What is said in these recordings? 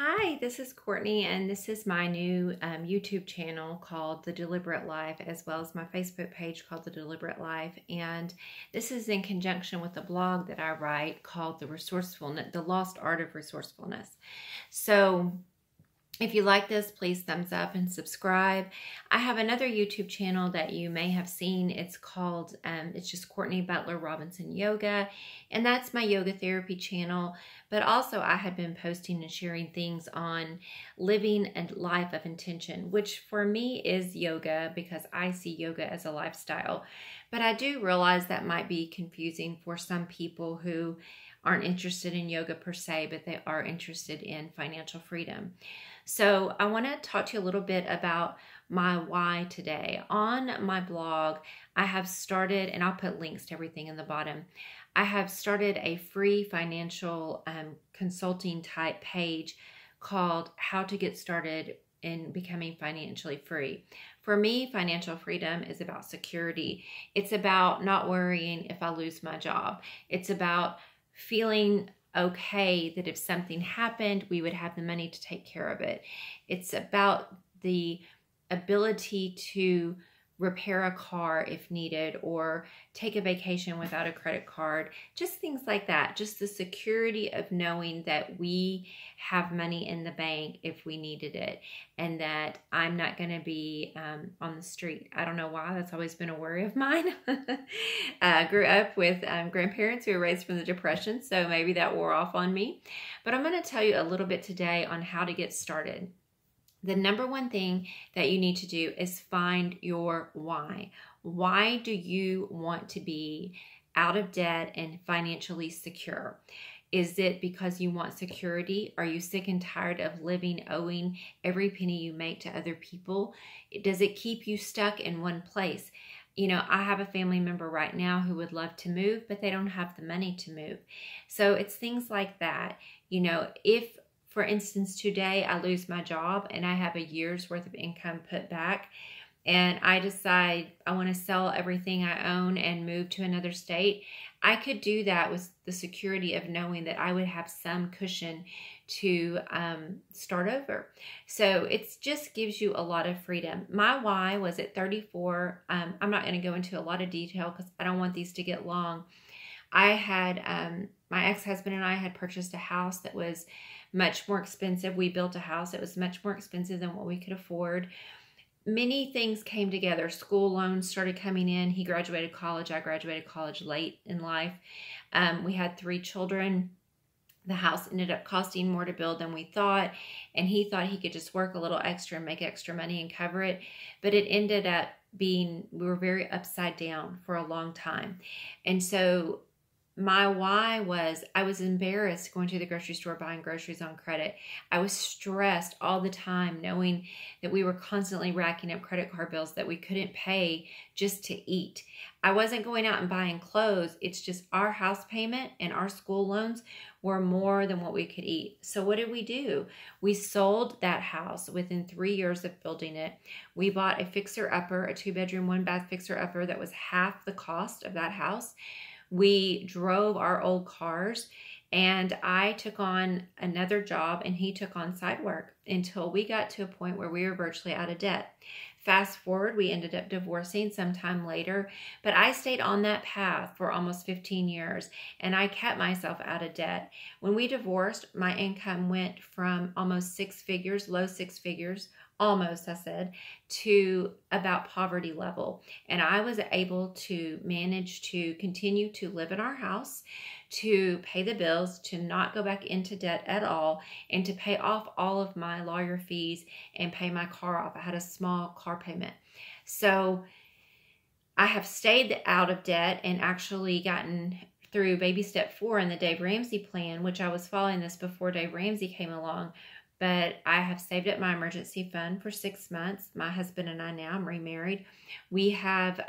Hi, this is Courtney, and this is my new YouTube channel called The Deliberate Life, as well as my Facebook page called The Deliberate Life. And this is in conjunction with a blog that I write called The Lost Art of Resourcefulness. So if you like this, please thumbs up and subscribe. I have another YouTube channel that you may have seen. It's called, it's just Courtney Butler Robinson Yoga, and that's my yoga therapy channel. But also I had been posting and sharing things on living a life of intention, which for me is yoga because I see yoga as a lifestyle. But I do realize that might be confusing for some people who aren't interested in yoga per se, but they are interested in financial freedom. So I want to talk to you a little bit about my why today. On my blog, I have started, and I'll put links to everything in the bottom, I have started a free financial consulting type page called How to Get Started in Becoming Financially Free. For me, financial freedom is about security. It's about not worrying if I lose my job. It's about feeling okay that if something happened, we would have the money to take care of it. It's about the ability to repair a car if needed, or take a vacation without a credit card, just things like that. Just the security of knowing that we have money in the bank if we needed it, and that I'm not going to be on the street. I don't know why, that's always been a worry of mine. I grew up with grandparents who were raised from the Depression, so maybe that wore off on me. But I'm going to tell you a little bit today on how to get started. The number one thing that you need to do is find your why. Why do you want to be out of debt and financially secure? Is it because you want security? Are you sick and tired of living owing every penny you make to other people? Does it keep you stuck in one place? You know, I have a family member right now who would love to move, but they don't have the money to move. So it's things like that. You know, if for instance, today I lose my job and I have a year's worth of income put back, and I decide I want to sell everything I own and move to another state, I could do that with the security of knowing that I would have some cushion to start over. So it just gives you a lot of freedom. My why was at 34. I'm not going to go into a lot of detail because I don't want these to get long. I had, my ex-husband and I had purchased a house that was much more expensive. We built a house that was much more expensive than what we could afford. Many things came together. School loans started coming in. He graduated college. I graduated college late in life. We had 3 children. The house ended up costing more to build than we thought, and he thought he could just work a little extra and make extra money and cover it. But it ended up being, we were very upside down for a long time. And so my why was I was embarrassed going to the grocery store buying groceries on credit. I was stressed all the time knowing that we were constantly racking up credit card bills that we couldn't pay just to eat. I wasn't going out and buying clothes. It's just our house payment and our school loans were more than what we could eat. So what did we do? We sold that house within 3 years of building it. We bought a fixer-upper, a 2-bedroom, 1-bath fixer-upper that was half the cost of that house. We drove our old cars, and I took on another job and he took on side work until we got to a point where we were virtually out of debt. Fast forward, we ended up divorcing sometime later, but I stayed on that path for almost 15 years and I kept myself out of debt. When we divorced, my income went from almost 6 figures, low 6 figures, almost, I said, to about poverty level. And I was able to manage to continue to live in our house, to pay the bills, to not go back into debt at all, and to pay off all of my lawyer fees and pay my car off. I had a small car payment. So I have stayed out of debt and actually gotten through baby step 4 in the Dave Ramsey plan, which I was following this before Dave Ramsey came along. But I have saved up my emergency fund for 6 months. My husband and I now, I'm remarried. We have,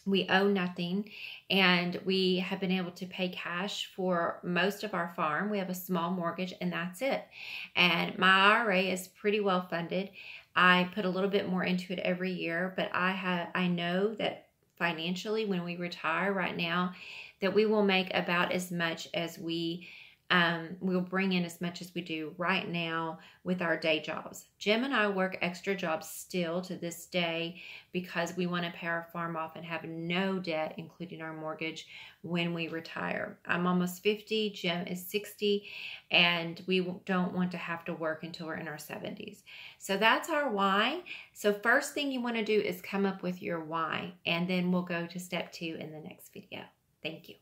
we owe nothing, and we have been able to pay cash for most of our farm. We have a small mortgage, and that's it. And my IRA is pretty well funded. I put a little bit more into it every year, but I know that financially when we retire right now, that we will make about as much as we we'll bring in as much as we do right now with our day jobs. Jim and I work extra jobs still to this day because we want to pay our farm off and have no debt, including our mortgage, when we retire. I'm almost 50, Jim is 60, and we don't want to have to work until we're in our 70s. So that's our why. So first thing you want to do is come up with your why, and then we'll go to step 2 in the next video. Thank you.